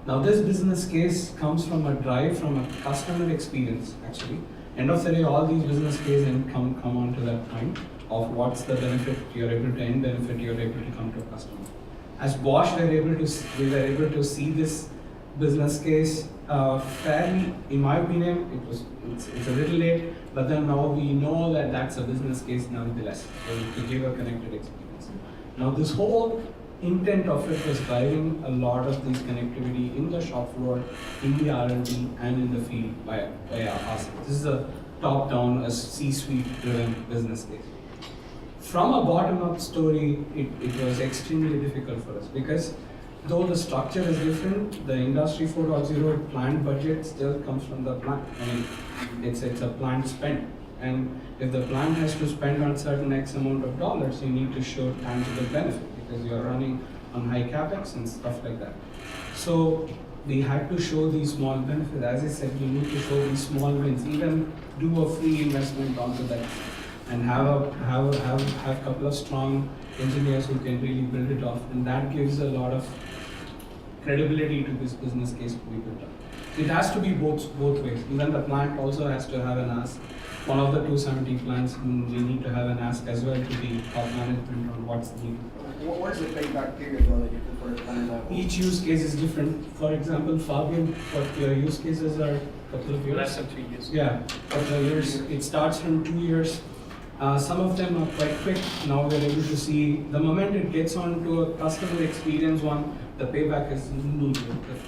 F: Now, this business case comes from a drive from a customer experience, actually. End of the day, all these business cases come on to that point of what's the benefit you're able to, end benefit you're able to come to a customer. As Bosch, we were able to see this business case fairly, in my opinion, it's a little late, but then now we know that that's a business case nonetheless, to give a connected experience. Now, this whole intent of it was driving a lot of this connectivity in the shop floor, in the R&D, and in the field by us. This is a top-down, a C-suite driven business case. From a bottom-up story, it was extremely difficult for us because though the structure is different, the Industry 4.0 plant budget still comes from the plant. I mean, it's a plant spend. And if the plant has to spend on certain X amount of dollars, you need to show tangible benefit because you are running on high capex and stuff like that. So we had to show these small benefits. As I said, you need to show these small wins, even do a free investment onto that, and have a couple of strong engineers who can really build it off, and that gives a lot of credibility to this business case to be built up. It has to be both ways. Even the plant also has to have an ask. One of the 270 plants, we need to have an ask as well to the top management on what's needed.
K: What is the payback period though that you prefer to plan that?
F: Each use case is different. For example, Fabian, what your use cases are a couple of years?
C: Less than 2 years.
F: Yeah, couple of years. It starts from 2 years. Some of them are quite quick. Now we're able to see the moment it gets onto a customer experience one, the payback is immediate.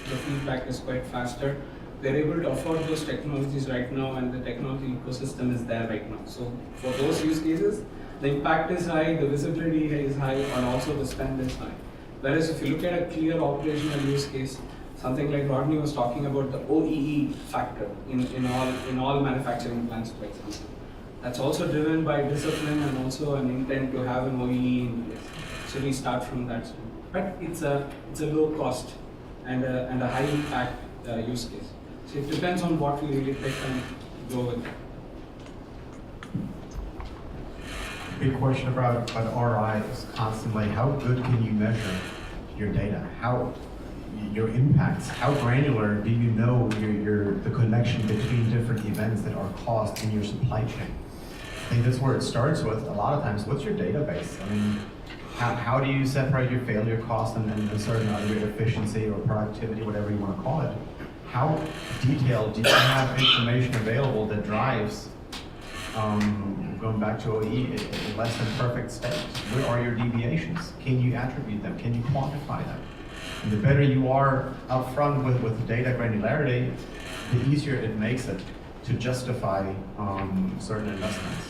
F: The feedback is quite faster. We're able to afford those technologies right now, and the technology ecosystem is there right now. So for those use cases, the impact is high, the visibility is high, and also the spend is high. Whereas if you look at a clear operational use case, something like Rodney was talking about, the OEE factor in all manufacturing plants, for example. That's also driven by discipline and also an intent to have an OEE in place. So we start from that. But it's a low cost and a high impact use case. So it depends on what we really pick and go with.
D: Big question about ROI is constantly how good can you measure your data? How your impacts? How granular do you know the connection between different events that are caused in your supply chain? I think that's where it starts with. A lot of times, what's your database? I mean, how do you separate your failure cost and a certain other efficiency or productivity, whatever you want to call it? How detailed do you have information available that drives, going back to OE, a less than perfect state? Where are your deviations? Can you attribute them? Can you quantify them? And the better you are upfront with data granularity, the easier it makes it to justify certain investments.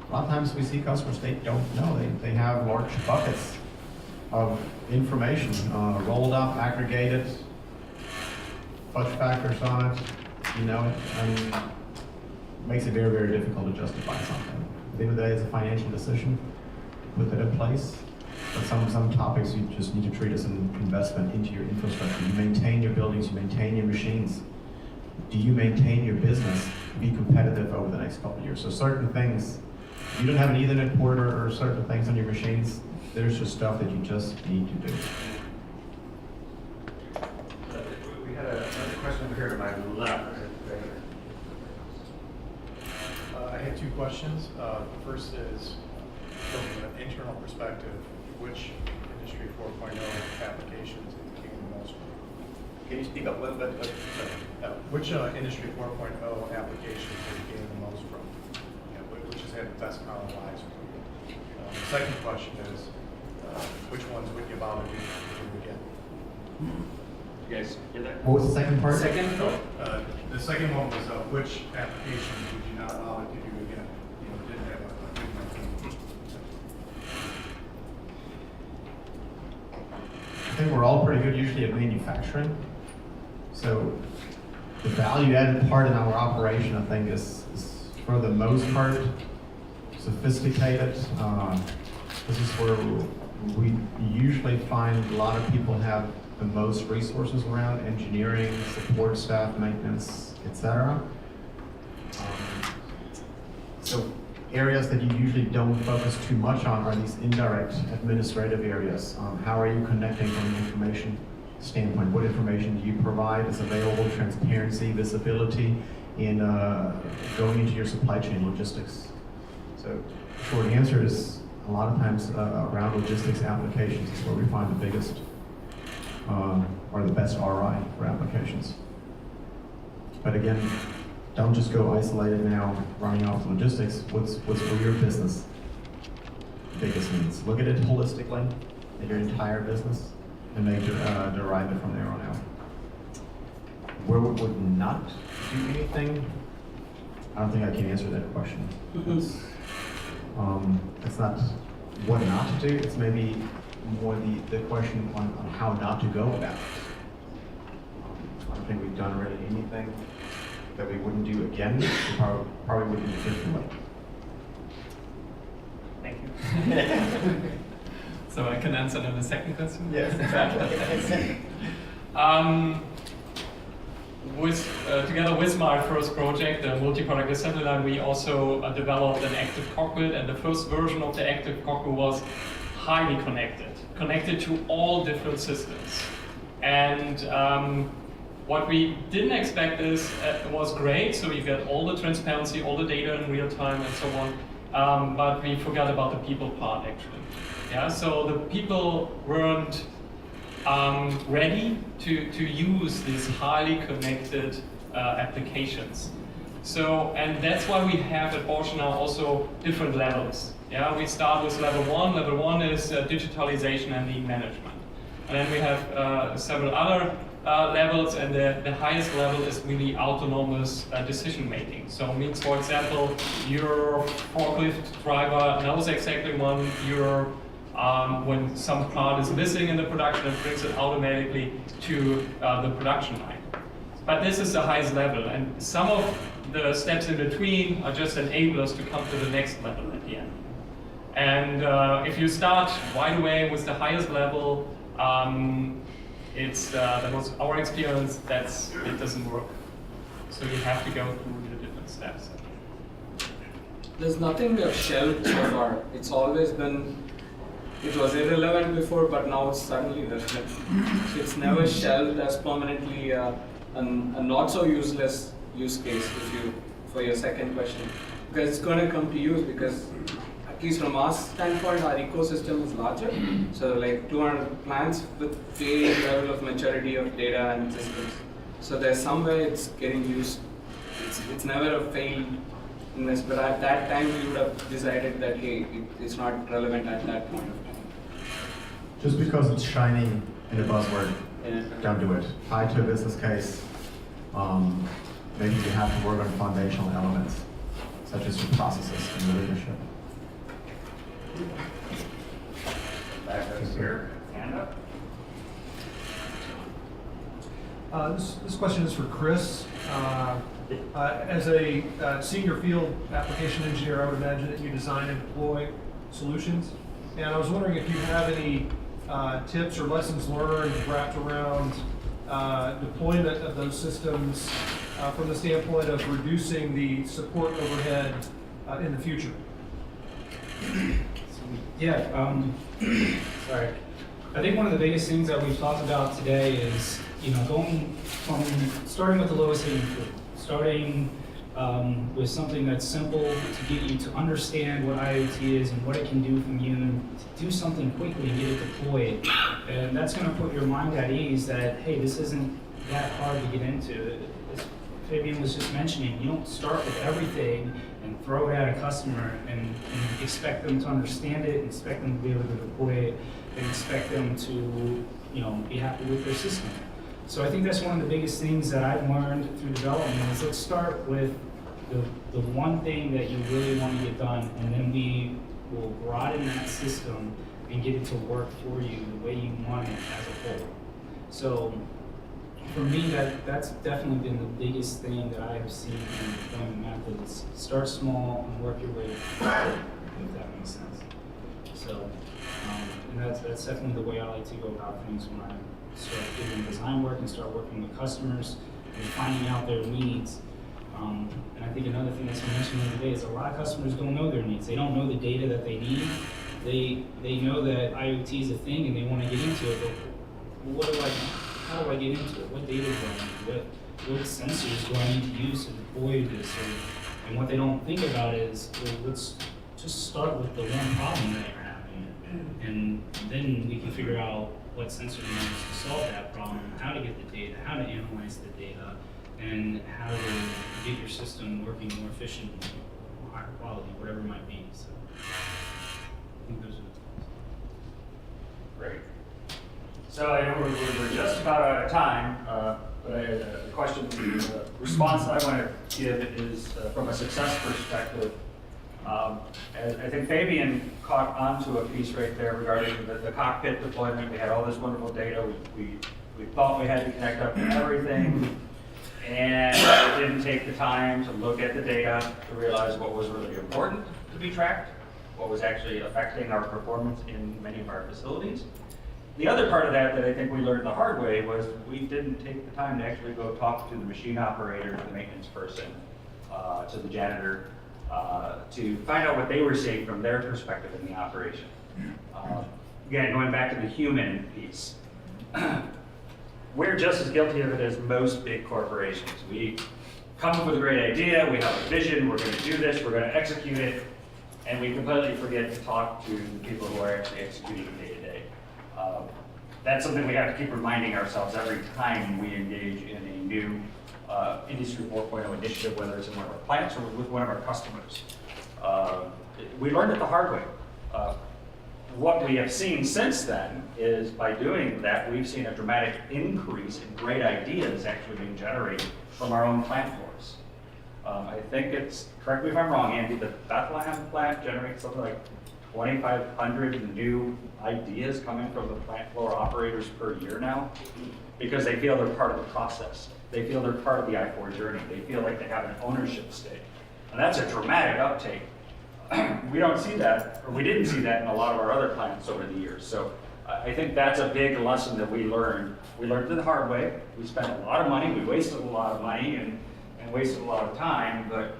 D: A lot of times we see customers, they don't know. They have large buckets of information rolled up, aggregated, fudge factors on it, you know it, and makes it very, very difficult to justify something. At the end of the day, it's a financial decision, put that in place. But some topics you just need to treat as an investment into your infrastructure. You maintain your buildings, you maintain your machines. Do you maintain your business to be competitive over the next couple of years? So certain things, you don't have an Ethernet port or certain things on your machines, there's just stuff that you just need to do.
J: We had another question over here to my left.
L: I had two questions. The first is, from an internal perspective, which Industry 4.0 applications have you gained the most from?
D: Can you speak up a little bit?
L: Which Industry 4.0 applications have you gained the most from? Which has had the best ROIs for you? The second question is, which ones would you bother doing again?
B: You guys hear that?
D: What was the second part?
L: The second one was, which applications would you not bother to do again? Didn't have a good enough.
D: I think we're all pretty good usually at manufacturing. So the value added part in our operation, I think, is for the most part sophisticated. This is where we usually find a lot of people have the most resources around: engineering, support staff, maintenance, etc. So areas that you usually don't focus too much on are these indirect administrative areas. How are you connecting from an information standpoint? What information do you provide is available? Transparency, visibility in going into your supply chain logistics. So the short answer is a lot of times around logistics applications is where we find the biggest or the best ROI for applications. But again, don't just go isolated now, running off logistics. What's for your business biggest needs? Look at it holistically, at your entire business, and make derive it from there on out. Where would not do anything? I don't think I can answer that question. It's not what not to do. It's maybe more the question on how not to go about it. I don't think we've done really anything that we wouldn't do again. We probably wouldn't do it differently.
C: Thank you. So I can answer on the second question?
D: Yes, exactly.
C: Together with my first project, the multi-product assembly line, we also developed an active cockpit, and the first version of the active cockpit was highly connected to all different systems. And what we didn't expect is, it was great, so you get all the transparency, all the data in real time and so on, but we forgot about the people part actually. Yeah, so the people weren't ready to use these highly connected applications. So, and that's why we have at Bosch now also different levels. Yeah, we start with level 1. Level 1 is digitalization and lean management. And then we have several other levels, and the highest level is really autonomous decision making. So it means, for example, your forklift driver knows exactly when some part is missing in the production and brings it automatically to the production line. But this is the highest level, and some of the steps in between are just enablers to come to the next level at the end. And if you start right away with the highest level, that was our experience, it doesn't work. So you have to go through the different steps.
F: There's nothing we have shelved so far. It's always been, it was irrelevant before, but now it's suddenly relevant. So it's never shelved as permanently a not so useless use case for your second question. Because it's going to come to use, because at least from our standpoint, our ecosystem is larger. So like 200 plants with varying level of maturity of data and systems. So there's somewhere it's getting used. It's never a failed investment, but at that time we would have decided that, hey, it's not relevant at that point of time.
D: Just because it's shiny in a buzzword, don't do it. Tie to a business case. Maybe you have to work on foundational elements, such as your processes and your leadership.
B: Back up here, hand up.
L: This question is for Chris. As a senior field application engineer, I would imagine that you design and deploy solutions. And I was wondering if you have any tips or lessons learned wrapped around deployment of those systems from the standpoint of reducing the support overhead in the future.
E: Yeah, sorry. I think one of the biggest things that we've talked about today is, going from starting with the lowest hanging fruit, starting with something that's simple to get you to understand what IoT is and what it can do from you, and to do something quickly and get it deployed. And that's going to put your mind at ease that, hey, this isn't that hard to get into. As Fabian was just mentioning, you don't start with everything and throw it at a customer and expect them to understand it, expect them to be able to deploy it, and expect them to be happy with their system. So I think that's one of the biggest things that I've learned through development is let's start with the one thing that you really want to get done, and then we will broaden that system and get it to work for you the way you want it as a whole. So for me, that's definitely been the biggest thing that I have seen in deployment methods. Start small and work your way forward, if that makes sense. So, and that's definitely the way I like to go about things when I start doing design work and start working with customers and finding out their needs. And I think another thing that's been mentioned the other day is a lot of customers don't know their needs. They don't know the data that they need. They know that IoT is a thing and they want to get into it, but how do I get into it? What data do I need? What sensors do I need to use to deploy this? And what they don't think about is, well, let's just start with the one problem that you're having, and then we can figure out what sensor we use to solve that problem, how to get the data, how to analyze the data, and how to get your system working more efficiently, higher quality, whatever it might be. So I think those are the things.
B: Great. So I know we're just about out of time, but the response that I want to give is from a success perspective. I think Fabian caught onto a piece right there regarding the cockpit deployment. We had all this wonderful data. We thought we had to connect up to everything, and we didn't take the time to look at the data to realize what was really important to be tracked, what was actually affecting our performance in many of our facilities. The other part of that I think we learned the hard way was we didn't take the time to actually go talk to the machine operator, to the maintenance person, to the janitor, to find out what they were seeing from their perspective in the operation. Again, going back to the human piece, we're just as guilty of it as most big corporations. We come up with a great idea, we have a vision, we're going to do this, we're going to execute it, and we completely forget to talk to the people who are actually executing it day to day. That's something we have to keep reminding ourselves every time we engage in a new Industry 4.0 initiative, whether it's in one of our plants or with one of our customers. We learned it the hard way. What we have seen since then is by doing that, we've seen a dramatic increase in great ideas actually being generated from our own plant floors. I think it's, correct me if I'm wrong, Andy, the Bethlehem plant generates something like 2,500 new ideas coming from the plant floor operators per year now, because they feel they're part of the process. They feel they're part of the I-4 journey. They feel like they have an ownership stake. And that's a dramatic uptake. We don't see that, or we didn't see that in a lot of our other plants over the years. So I think that's a big lesson that we learned. We learned it the hard way. We spent a lot of money. We wasted a lot of money and wasted a lot of time, but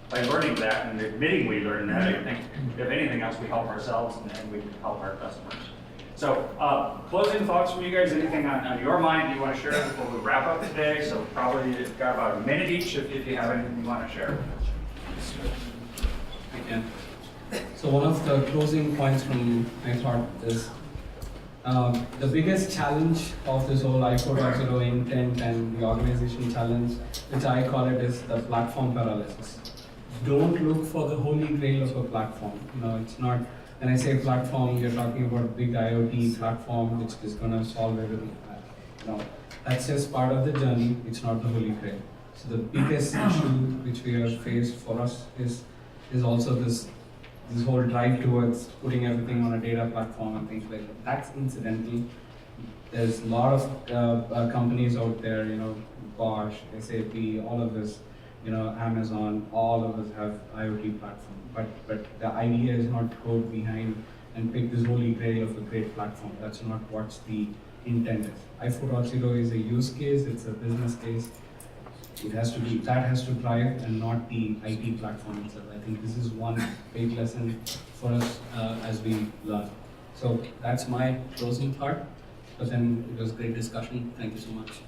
B: by learning that and admitting we learned that, I think if anything else, we help ourselves and we help our customers. So closing thoughts from you guys, anything on your mind you want to share before we wrap up today? So probably you've got about a minute each if you have anything you want to share.
F: Again. So one of the closing points from my thought is the biggest challenge of this whole I-4.0 intent and the organization challenge, which I call it, is the platform paralysis. Don't look for the holy grail of a platform. It's not, when I say platform, you're talking about a big IoT platform which is going to solve everything. That's just part of the journey. It's not the holy grail. So the biggest issue which we have faced for us is also this whole drive towards putting everything on a data platform and things like that. That's incidental. There's a lot of companies out there, Bosch, SAP, all of this, Amazon, all of us have IoT platform. But the idea is not to go behind and pick this holy grail of a great platform. That's not what the intent is. I-4.0 is a use case, it's a business case. That has to drive and not the IT platform itself. I think this is one big lesson for us as we learn. So that's my closing thought. But then it was a great discussion. Thank you so much.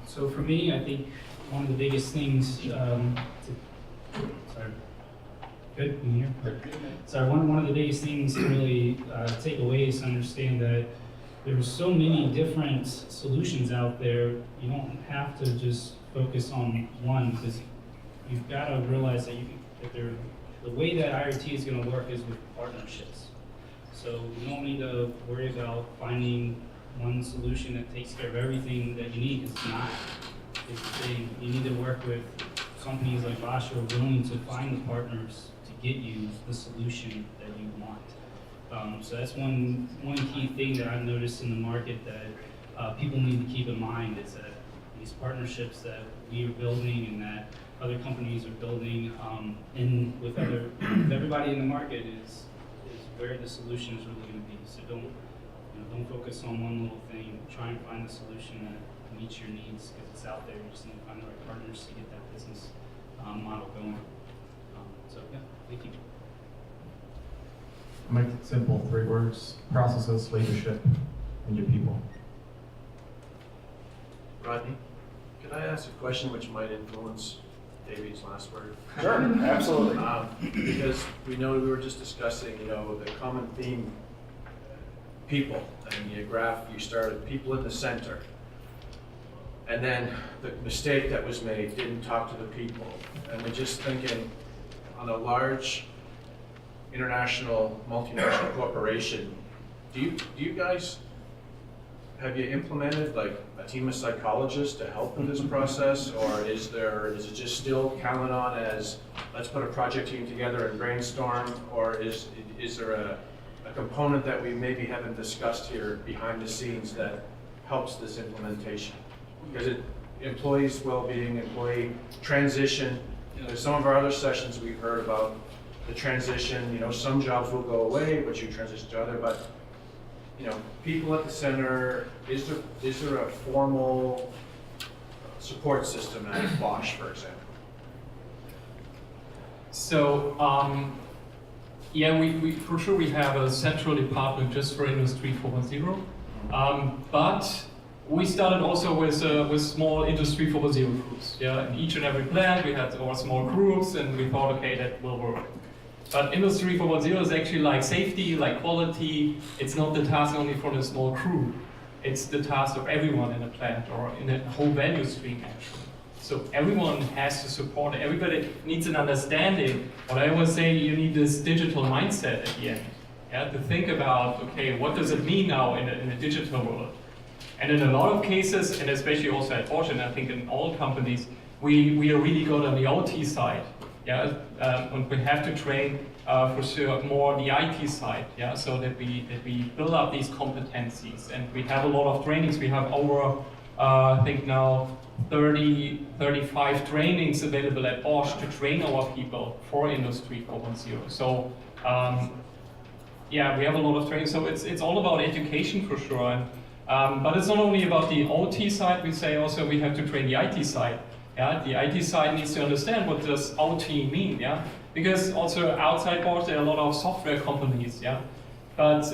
E: So for me, I think one of the biggest things good, you hear? So one of the biggest things to really take away is to understand that there's so many different solutions out there. You don't have to just focus on one, because you've got to realize that the way that IoT is going to work is with partnerships. So you don't need to worry about finding one solution that takes care of everything that you need. It's not. You need to work with companies like Bosch who are willing to find the partners to get you the solution that you want. So that's one key thing that I've noticed in the market that people need to keep in mind, is that these partnerships that we are building and that other companies are building with everybody in the market is where the solution is really going to be. So don't focus on one little thing. Try and find the solution that meets your needs, because it's out there. You just need to find the right partners to get that business model going. So yeah, thank you.
L: I'll make it simple, 3 words: processes, leadership, and your people.
M: Rodney, could I ask a question which might influence David's last word?
B: Sure, absolutely.
M: Because we know we were just discussing, the common theme, people. And your graph, you started people in the center. And then the mistake that was made, didn't talk to the people. And we're just thinking, on a large international, multinational corporation, do you guys have you implemented like a team of psychologists to help with this process, or is it just still counted on as, let's put a project team together and brainstorm, or is there a component that we maybe haven't discussed here behind the scenes that helps this implementation? Because employees' well-being, employee transition, some of our other sessions we've heard about the transition, some jobs will go away, but you transition to other, but people at the center, is there a formal support system at Bosch, for example?
C: So, yeah, we for sure we have a central department just for Industry 4.0, but we started also with small Industry 4.0 groups. Yeah, in each and every plant we had our small groups, and we thought, okay, that will work. But Industry 4.0 is actually like safety, like quality. It's not the task only for the small crew. It's the task of everyone in a plant or in a whole value stream, actually. So everyone has to support it. Everybody needs an understanding. What I always say, you need this digital mindset at the end. Yeah, to think about, okay, what does it mean now in a digital world? And in a lot of cases, and especially also at Bosch, and I think in all companies, we are really good on the OT side. Yeah, and we have to train for sure more the IT side. Yeah, so that we build up these competencies, and we have a lot of trainings. We have over I think now 35 trainings available at Bosch to train our people for Industry 4.0. So yeah, we have a lot of training. So it's all about education for sure. And, but it's not only about the OT side. We say also we have to train the IT side. Yeah, the IT side needs to understand what does OT mean, yeah? Because also outside Bosch there are a lot of software companies, yeah? But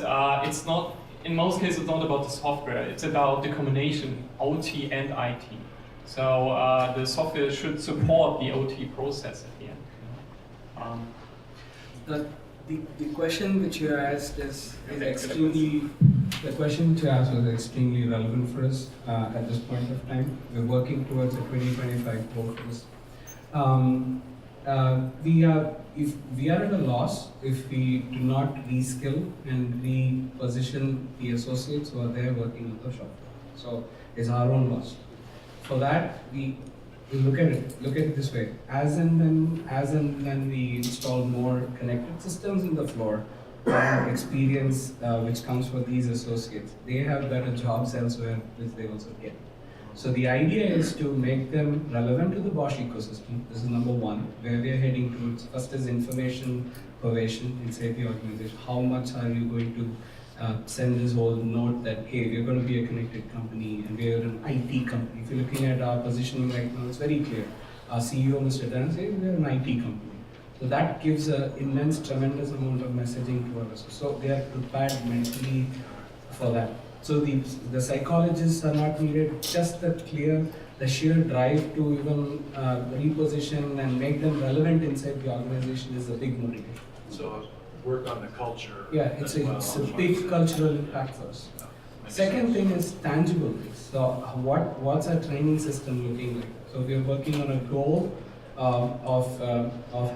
C: it's not, in most cases it's not about the software, it's about the combination OT and IT. So the software should support the OT process at the end.
F: The question which you asked is extremely, the question which you asked was extremely relevant for us at this point of time. We're working towards a 2025 goal for this. If we are at a loss if we do not reskill and reposition the associates who are there working on the shop. So it's our own loss. For that, we look at it this way. As and when we install more connected systems in the floor, experience which comes for these associates, they have better jobs elsewhere which they also get. So the idea is to make them relevant to the Bosch ecosystem. This is number one, where we are heading towards. First is information provision inside the organization. How much are you going to send this whole note that, hey, we're going to be a connected company and we're an IT company. If you're looking at our positioning right now, it's very clear. Our CEO, Mr. Dan, says we're an IT company. So that gives an immense, tremendous amount of messaging to us. So they are prepared mentally for that. So the psychologists are not needed, just the sheer drive to even reposition and make them relevant inside the organization is a big motivation.
M: So work on the culture.
F: Yeah, it's a big cultural impact for us. Second thing is tangible things. So what's our training system looking like? So we are working on a goal of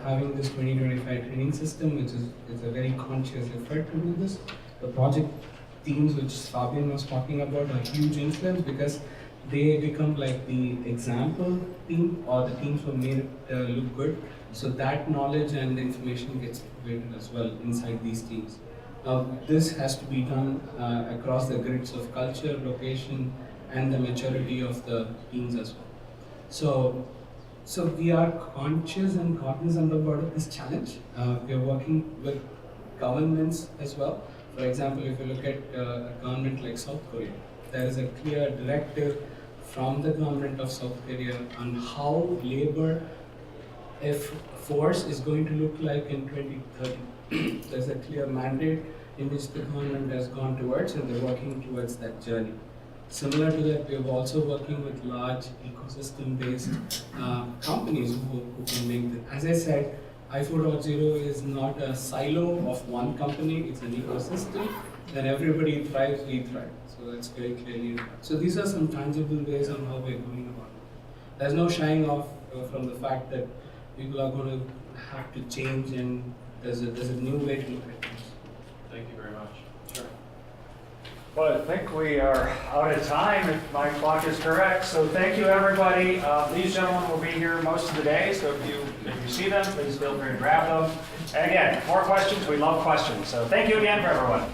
F: having this 2025 training system, which is a very conscious effort to do this. The project teams which Fabian was talking about are huge influence because they become like the example team or the teams who made it look good. So that knowledge and information gets created as well inside these teams. Now this has to be done across the grids of culture, location, and the maturity of the teams as well. So we are conscious and cognizant about this challenge. We are working with governments as well. For example, if you look at a government like South Korea, there is a clear directive from the government of South Korea on how labor force is going to look like in 2030. There's a clear mandate in which the government has gone towards, and they're working towards that journey. Similar to that, we're also working with large ecosystem-based companies who can make this. As I said, I4.0 is not a silo of one company, it's an ecosystem. Then everybody thrives, we thrive. So that's very clearly. So these are some tangible ways on how we're going about it. There's no shying off from the fact that people are going to have to change, and there's a new way to look at things.
M: Thank you very much. Sure.
B: Well, I think we are out of time, if my clock is correct. So thank you, everybody. These gentlemen will be here most of the day, so if you see them, please feel free to grab them. And again, more questions, we love questions. So thank you again for everyone.